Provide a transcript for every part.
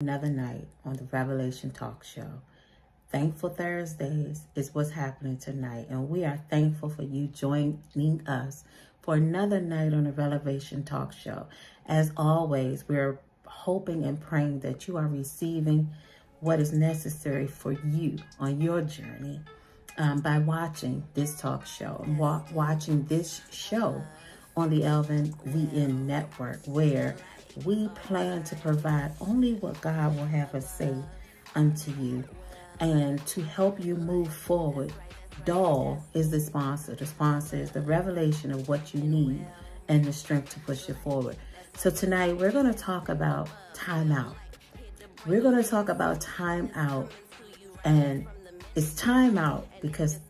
Another night on the Revelation Talk Show. Thankful Thursdays is what's happening tonight, and we are thankful for you joining us for another night on the Revelation Talk Show. As always, we're hoping and praying that you are receiving what is necessary for you on your journey by watching this talk show and watching this show on the Elvin VN Network, where we plan to provide only what God will have us say unto you and to help you move forward. Doll is the sponsor. The sponsor is the revelation of what you need and the strength to push you forward. So tonight we're going to talk about time out. We're going to talk about time out, and it's time out because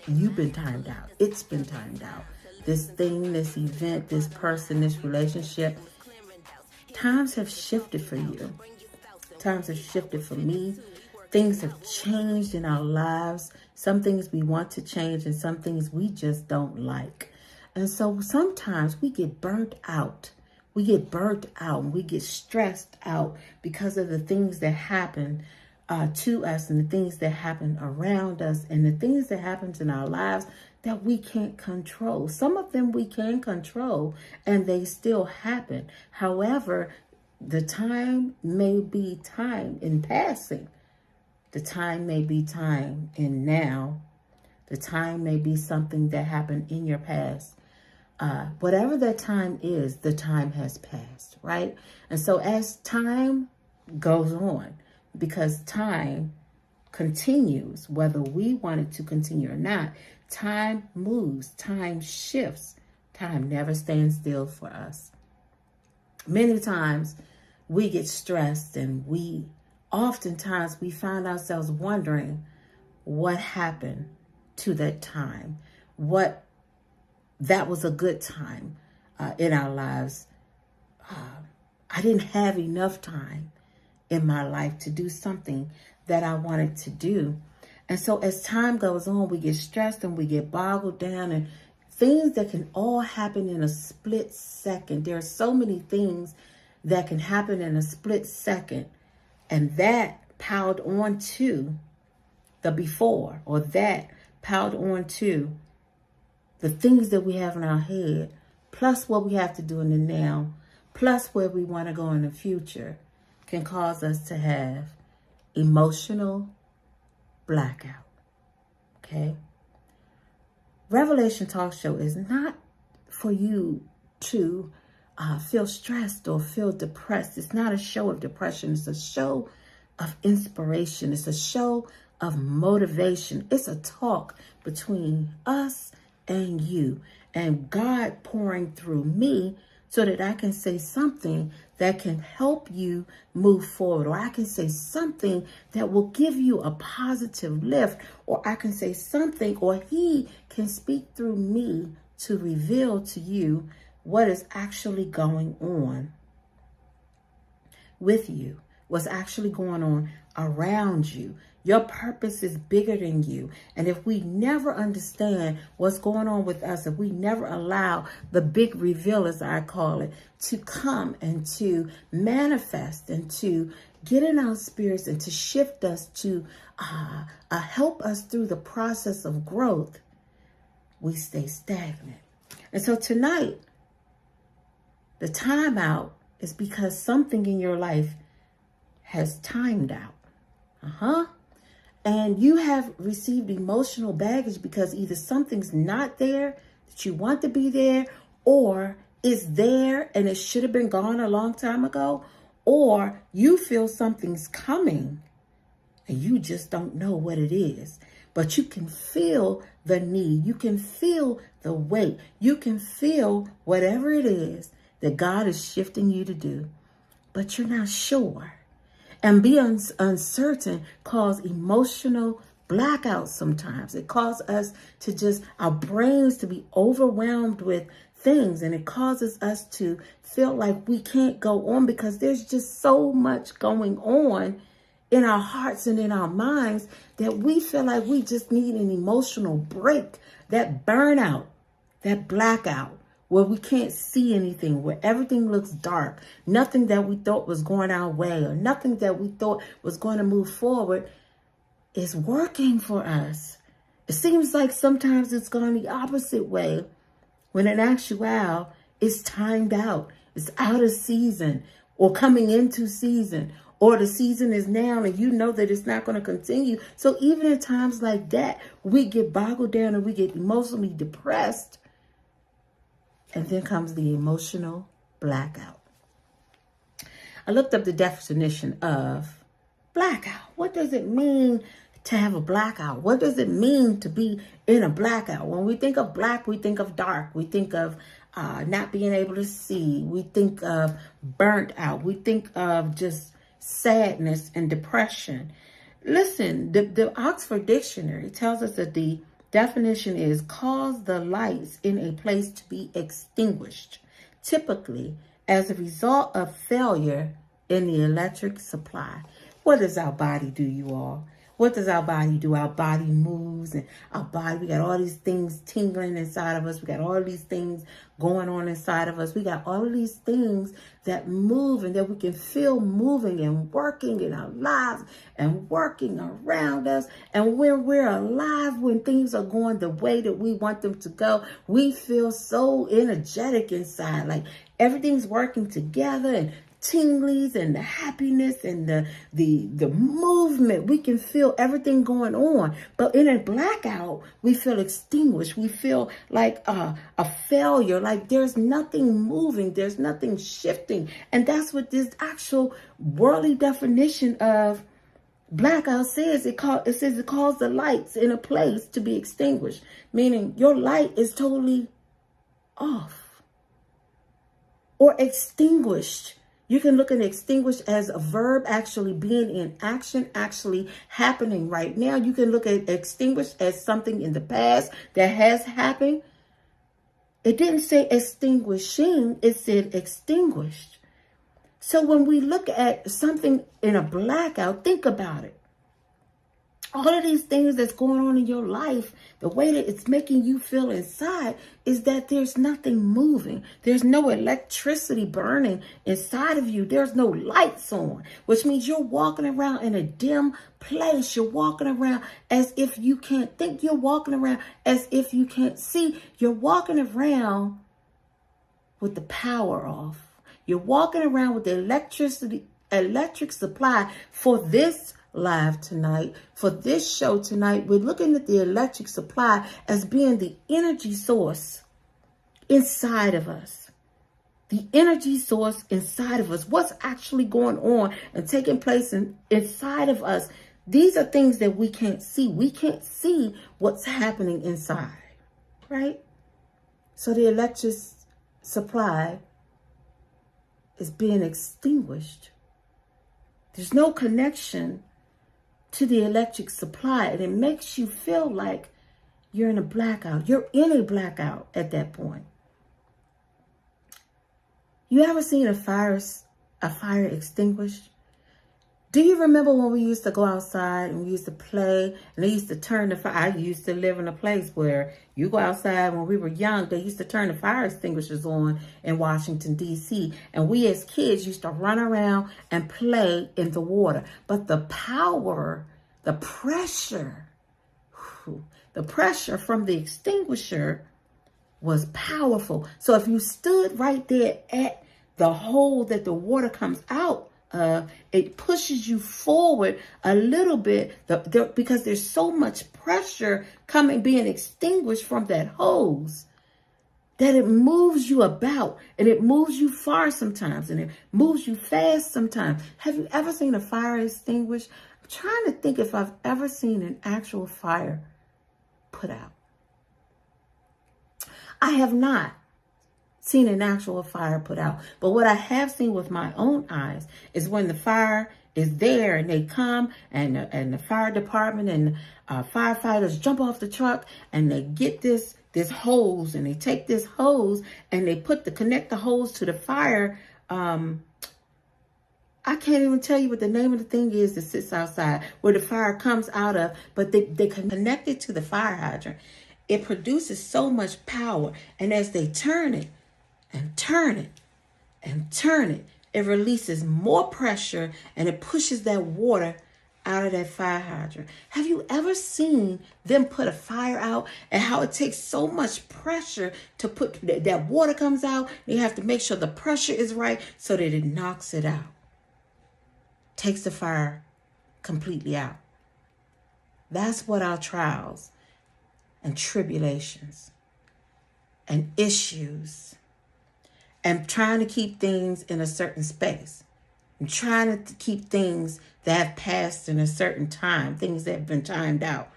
you've been timed out. It's been timed out. This thing, this event, this person, this relationship, times have shifted for you. Times have shifted for me. Things have changed in our lives. Some things we want to change and some things we just don't like. And so sometimes we get burnt out. We get burnt out and we get stressed out because of the things that happen to us and the things that happen around us and the things that happen in our lives that we can't control. Some of them we can control and they still happen. However, the time may be time in passing. The time may be time in now. The time may be something that happened in your past. Whatever that time is, the time has passed, right? And so as time goes on, because time continues, whether we want it to continue or not, time moves, time shifts, time never stands still for us. Many times we get stressed and oftentimes we find ourselves wondering what happened to that time, that was a good time in our lives. I didn't have enough time in my life to do something that I wanted to do. And so as time goes on, we get stressed and we get boggled down, and things that can all happen in a split second. There are so many things that can happen in a split second, and that piled on to the before, or that piled on to the things that we have in our head, plus what we have to do in the now, plus where we want to go in the future, can cause us to have emotional blackout. Okay? Revelation Talk Show is not for you to feel stressed or feel depressed. It's not a show of depression. It's a show of inspiration. It's a show of motivation. It's a talk between us and you, and God pouring through me so that I can say something that can help you move forward, or I can say something that will give you a positive lift, or I can say something, or he can speak through me to reveal to you what is actually going on with you, what's actually going on around you. Your purpose is bigger than you. And if we never understand what's going on with us, if we never allow the big reveal, as I call it, to come and to manifest and to get in our spirits and to shift us, to help us through the process of growth, we stay stagnant. And so tonight, the time out is because something in your life has timed out. And you have received emotional baggage because either something's not there that you want to be there, or it's there and it should have been gone a long time ago, or you feel something's coming and you just don't know what it is. But you can feel the need. You can feel the weight. You can feel whatever it is that God is shifting you to do, but you're not sure. And being uncertain cause emotional blackouts sometimes. It causes us to our brains to be overwhelmed with things, and it causes us to feel like we can't go on because there's just so much going on in our hearts and in our minds that we feel like we just need an emotional break. That burnout, that blackout where we can't see anything, where everything looks dark, nothing that we thought was going our way or nothing that we thought was going to move forward is working for us. It seems like sometimes it's gone the opposite way, when in actuality, it's timed out. It's out of season or coming into season, or the season is now and you know that it's not going to continue. So even in times like that, we get boggled down and we get emotionally depressed. And then comes the emotional blackout. I looked up the definition of blackout. What does it mean to have a blackout? What does it mean to be in a blackout? When we think of black, we think of dark. We think of not being able to see. We think of burnt out. We think of just sadness and depression. Listen, the Oxford Dictionary tells us that the definition is cause the lights in a place to be extinguished, typically as a result of failure in the electric supply. What does our body do, you all? What does our body do? Our body moves, and our body, we got all these things tingling inside of us. We got all these things going on inside of us. We got all of these things that move and that we can feel moving and working in our lives and working around us. And when we're alive, when things are going the way that we want them to go, we feel so energetic inside, like everything's working together, and tinglies and the happiness and the movement. We can feel everything going on. But in a blackout, we feel extinguished. We feel like a failure, like there's nothing moving, there's nothing shifting. And that's what this actual worldly definition of blackout says. It says it calls the lights in a place to be extinguished, meaning your light is totally off or extinguished. You can look at extinguished as a verb actually being in action, actually happening right now. You can look at extinguished as something in the past that has happened. It didn't say extinguishing, it said extinguished. So when we look at something in a blackout, think about it. All of these things that's going on in your life, the way that it's making you feel inside is that there's nothing moving. There's no electricity burning inside of you. There's no lights on, which means you're walking around in a dim place. You're walking around as if you can't think. You're walking around as if you can't see. You're walking around with the power off. You're walking around with the electric supply for this live tonight. For this show tonight, we're looking at the electric supply as being the energy source inside of us. The energy source inside of us. What's actually going on and taking place inside of us. These are things that we can't see. We can't see what's happening inside, right? So the electric supply is being extinguished. There's no connection to the electric supply, and it makes you feel like you're in a blackout. You're in a blackout at that point. You ever seen a fire extinguished? Do you remember when we used to go outside and we used to play and they used to turn the fire? I used to live in a place where you go outside when we were young, they used to turn the fire extinguishers on in Washington, D.C. And we as kids used to run around and play in the water. But the power, the pressure from the extinguisher was powerful. So if you stood right there at the hole that the water comes out, it pushes you forward a little bit because there's so much pressure being extinguished from that hose that it moves you about, and it moves you far sometimes, and it moves you fast sometimes. Have you ever seen a fire extinguished? I'm trying to think if I've ever seen an actual fire put out. I have not seen an actual fire put out. But what I have seen with my own eyes is when the fire is there and they come and the fire department and firefighters jump off the truck and they get this hose, and they take this hose and they connect the hose to the fire. I can't even tell you what the name of the thing is that sits outside where the fire comes out of, but they connect it to the fire hydrant. it produces so much power. And as they turn it and turn it and turn it, it releases more pressure and it pushes that water out of that fire hydrant. Have you ever seen them put a fire out and how it takes so much pressure to put that water comes out? You have to make sure the pressure is right so that it knocks it out. Takes the fire completely out. That's what our trials and tribulations and issues and trying to keep things in a certain space and trying to keep things that have passed in a certain time, things that have been timed out,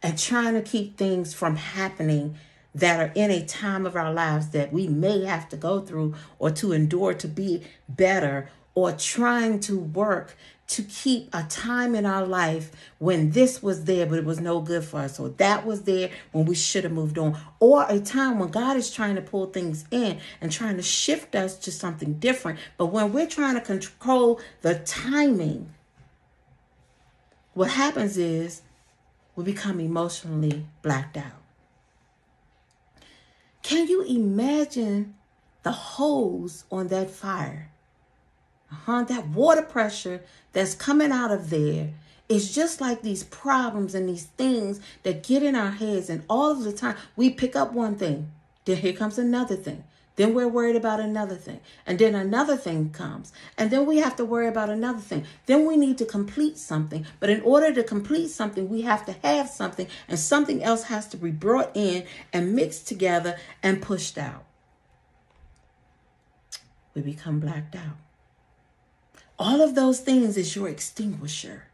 and trying to keep things from happening that are in a time of our lives that we may have to go through or to endure to be better, or trying to work to keep a time in our life when this was there, but it was no good for us. Or that was there when we should have moved on. Or a time when God is trying to pull things in and trying to shift us to something different. But when we're trying to control the timing, what happens is we become emotionally blacked out. Can you imagine the hose on that fire? That water pressure that's coming out of there is just like these problems and these things that get in our heads. And all of the time we pick up one thing, then here comes another thing. Then we're worried about another thing. And then another thing comes. And then we have to worry about another thing. Then we need to complete something. But in order to complete something, we have to have something. And something else has to be brought in and mixed together and pushed out. We become blacked out. All of those things is your extinguisher.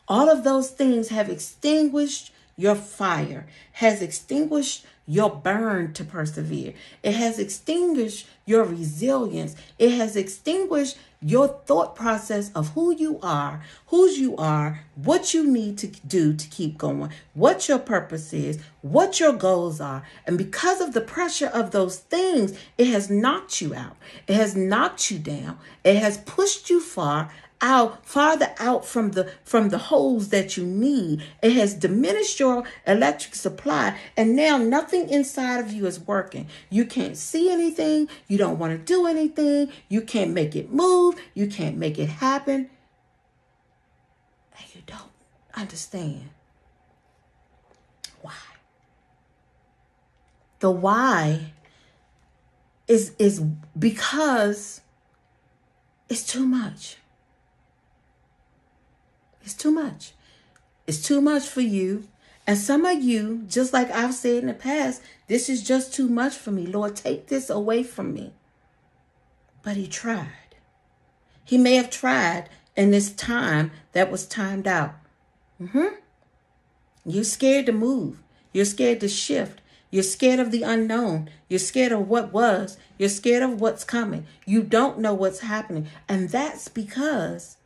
All of those things have extinguished your fire, has extinguished your burn to persevere. It has extinguished your resilience. It has extinguished your thought process of who you are, whose you are, what you need to do to keep going, what your purpose is, what your goals are. And because of the pressure of those things, it has knocked you out. It has knocked you down. It has pushed you farther out from the holes that you need. It has diminished your electric supply, and now nothing inside of you is working. You can't see anything. You don't want to do anything. You can't make it move. You can't make it happen. And you don't understand why. The why is because it's too much. It's too much. It's too much for you. And some of you, just like I've said in the past, this is just too much for me. Lord, take this away from me. But he tried. He may have tried in this time that was timed out. You're scared to move. You're scared to shift. You're scared of the unknown. You're scared of what was. You're scared of what's coming. You don't know what's happening. And that's because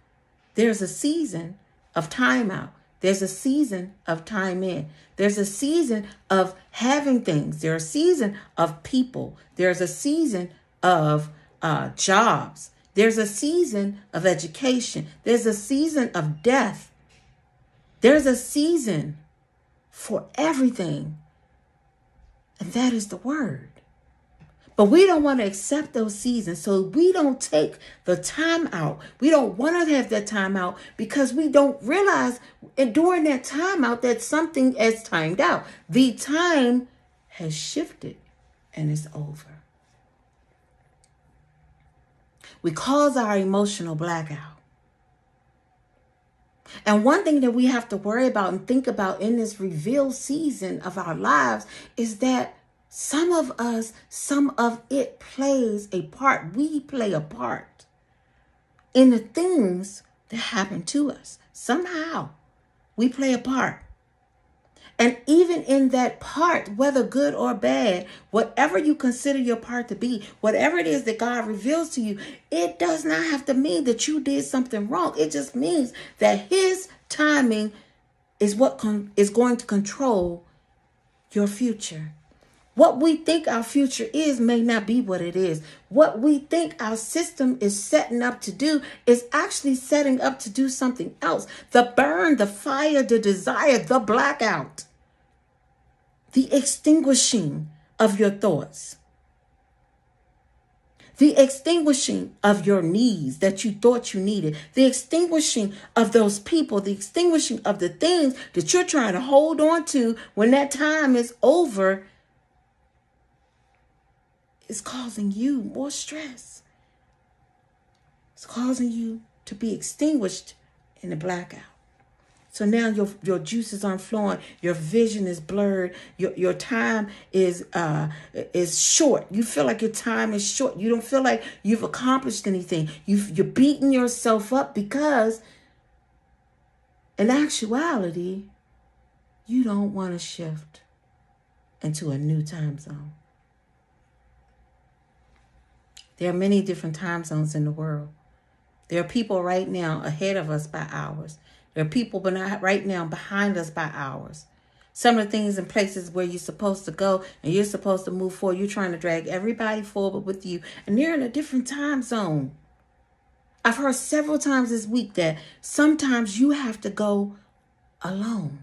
there's a season of time out. There's a season of time in. There's a season of having things. There's a season of people. There's a season of jobs. There's a season of education. There's a season of death. There's a season for everything. And that is the word. But we don't want to accept those seasons, so we don't take the time out. We don't want to have that time out because we don't realize during that time out that something is timed out. The time has shifted and it's over. We cause our emotional blackout. And one thing that we have to worry about and think about in this revealed season of our lives is that some of us, some of it plays a part. We play a part in the things that happen to us. Somehow we play a part. And even in that part, whether good or bad, whatever you consider your part to be, whatever it is that God reveals to you, it does not have to mean that you did something wrong. It just means that his timing is what is going to control your future. What we think our future is may not be what it is. What we think our system is setting up to do is actually setting up to do something else. The burn, the fire, the desire, the blackout. the extinguishing of your thoughts, the extinguishing of your needs that you thought you needed, the extinguishing of those people, the extinguishing of the things that you're trying to hold on to when that time is over, is causing you more stress. It's causing you to be extinguished in the blackout. So now your juices aren't flowing. Your vision is blurred. Your time is short. You feel like your time is short. You don't feel like you've accomplished anything. You're beating yourself up because in actuality, you don't want to shift into a new time zone. There are many different time zones in the world. There are people right now ahead of us by hours. There are people right now behind us by hours. Some of the things and places where you're supposed to go and you're supposed to move forward, you're trying to drag everybody forward with you, and they're in a different time zone. I've heard several times this week that sometimes you have to go alone.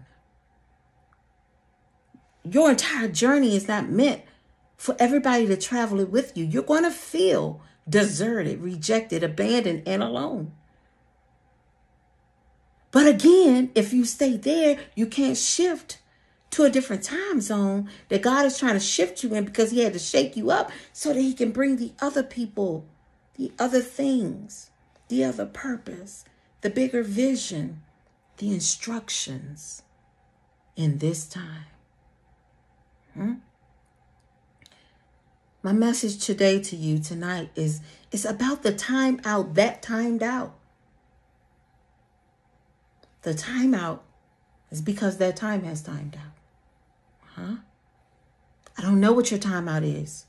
Your entire journey is not meant for everybody to travel it with you. You're going to feel deserted, rejected, abandoned, and alone. But again, if you stay there, you can't shift to a different time zone that God is trying to shift you in, because he had to shake you up so that he can bring the other people, the other things, the other purpose, the bigger vision, the instructions in this time. My message today to you tonight is about the time out that timed out. The time out is because that time has timed out. I don't know what your time out is.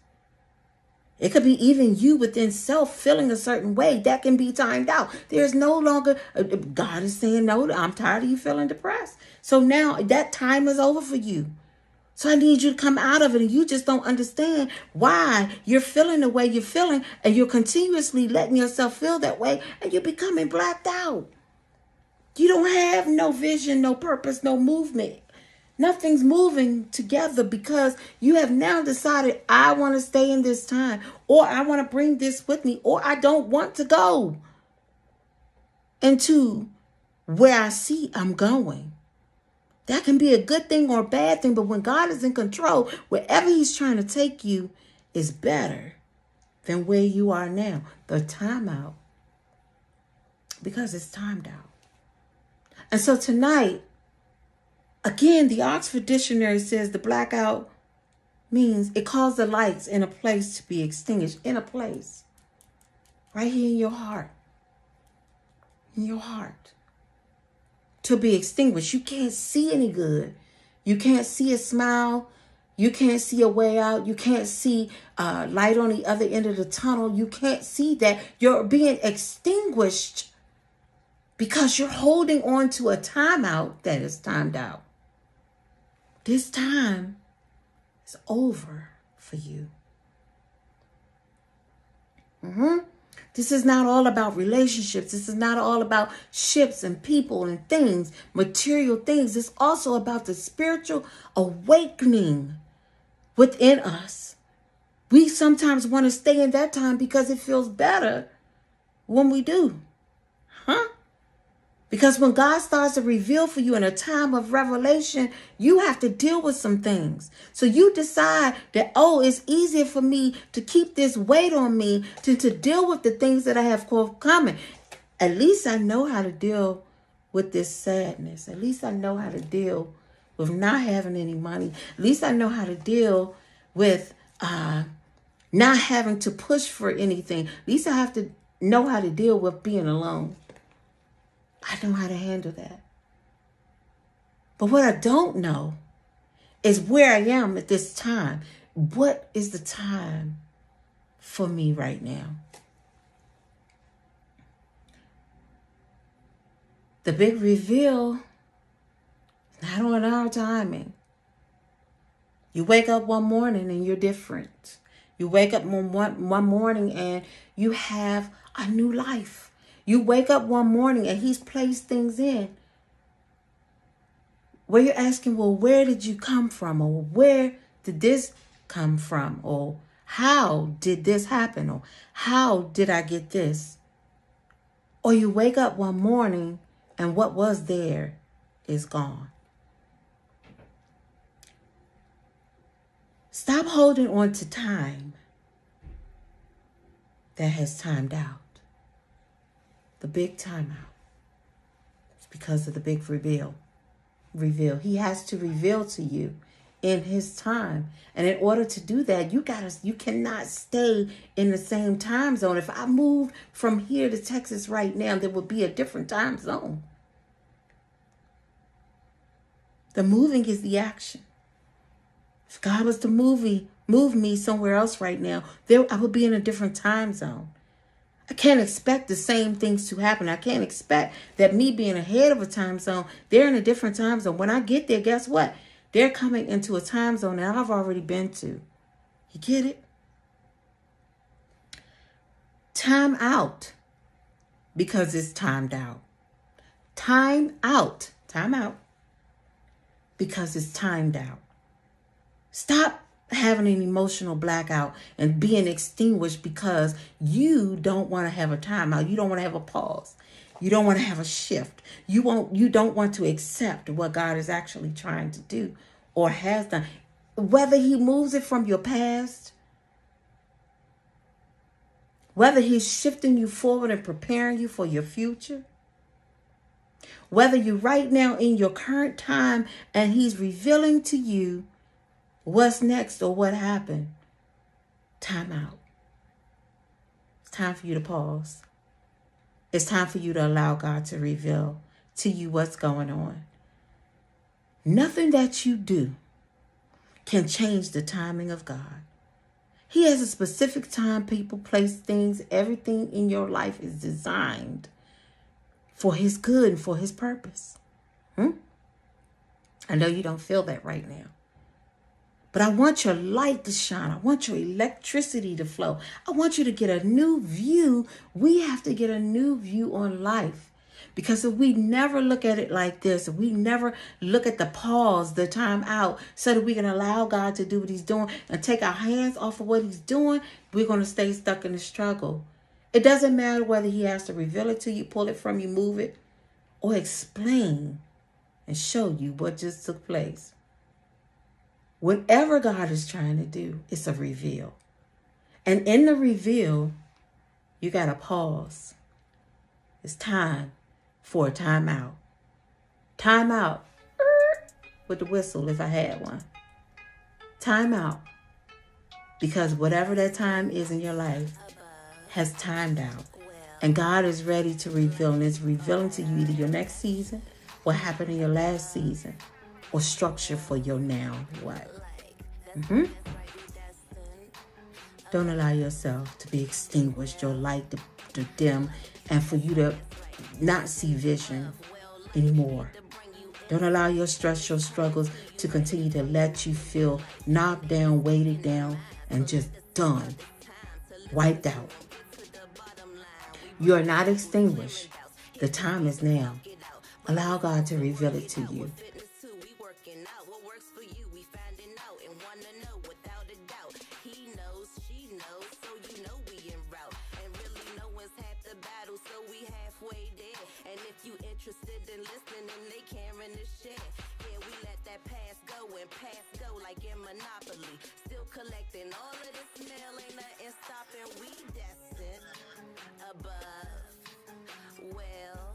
It could be even you within self feeling a certain way. That can be timed out. There's no longer, God is saying, no, I'm tired of you feeling depressed. So now that time is over for you. So I need you to come out of it, and you just don't understand why you're feeling the way you're feeling, and you're continuously letting yourself feel that way, and you're becoming blacked out. You don't have no vision, no purpose, no movement. Nothing's moving together because you have now decided, I want to stay in this time, or I want to bring this with me, or I don't want to go into where I see I'm going. That can be a good thing or a bad thing, but when God is in control, wherever he's trying to take you is better than where you are now. The time out, because it's timed out. And so tonight, again, the Oxford Dictionary says the blackout means it caused the lights in a place to be extinguished. In a place. Right here in your heart. In your heart. To be extinguished. You can't see any good. You can't see a smile. You can't see a way out. You can't see light on the other end of the tunnel. You can't see that. You're being extinguished because you're holding on to a timeout that is timed out. This time is over for you. This is not all about relationships. This is not all about ships and people and things, material things. It's also about the spiritual awakening within us. We sometimes want to stay in that time because it feels better when we do. Because when God starts to reveal for you in a time of revelation, you have to deal with some things. So you decide that, it's easier for me to keep this weight on me than to deal with the things that I have coming. At least I know how to deal with this sadness. At least I know how to deal with not having any money. At least I know how to deal with not having to push for anything. At least I have to know how to deal with being alone. I know how to handle that. But what I don't know is where I am at this time. What is the time for me right now? The big reveal is not on our timing. You wake up one morning and you're different. You wake up one morning and you have a new life. You wake up one morning and he's placed things in Where you're asking, well, where did you come from? Or where did this come from? Or how did this happen? Or how did I get this? Or you wake up one morning and what was there is gone. Stop holding on to time that has timed out. The big timeout. It's because of the big reveal. He has to reveal to you in his time. And in order to do that, you cannot stay in the same time zone. If I moved from here to Texas right now, there would be a different time zone. The moving is the action. If God was to move me somewhere else right now, I would be in a different time zone. I can't expect the same things to happen. I can't expect that me being ahead of a time zone, they're in a different time zone. When I get there, guess what? They're coming into a time zone that I've already been to. You get it? Time out because it's timed out. Time out because it's timed out. Stop having an emotional blackout and being extinguished because you don't want to have a timeout. You don't want to have a pause. You don't want to have a shift. You don't want to accept what God is actually trying to do or has done. Whether he moves it from your past, whether he's shifting you forward and preparing you for your future, whether you're right now in your current time and he's revealing to you what's next or what happened, time out. It's time for you to pause. It's time for you to allow God to reveal to you what's going on. Nothing that you do can change the timing of God. He has a specific time, people, place, things, everything in your life is designed for his good and for his purpose. I know you don't feel that right now. But I want your light to shine. I want your electricity to flow. I want you to get a new view. We have to get a new view on life. Because if we never look at it like this, if we never look at the pause, the time out, so that we can allow God to do what he's doing and take our hands off of what he's doing, we're going to stay stuck in the struggle. It doesn't matter whether he has to reveal it to you, pull it from you, move it, or explain and show you what just took place. Whatever God is trying to do, it's a reveal. And in the reveal, you got to pause. It's time for a time out. Time out with the whistle if I had one. Time out. Because whatever that time is in your life has timed out. And God is ready to reveal. And it's revealing to you either your next season, what happened in your last season, or structure for your now. What? Don't allow yourself to be extinguished, your light to dim, and for you to not see vision anymore. Don't allow your stress, your struggles to continue to let you feel knocked down, weighted down, and just done, wiped out. You are not extinguished. The time is now. Allow God to reveal it to you. And if you interested in listening and they caring to share, yeah, we let that pass go and pass go like in Monopoly. Still collecting all of this mail, ain't nothing stopping, we destined above. Well,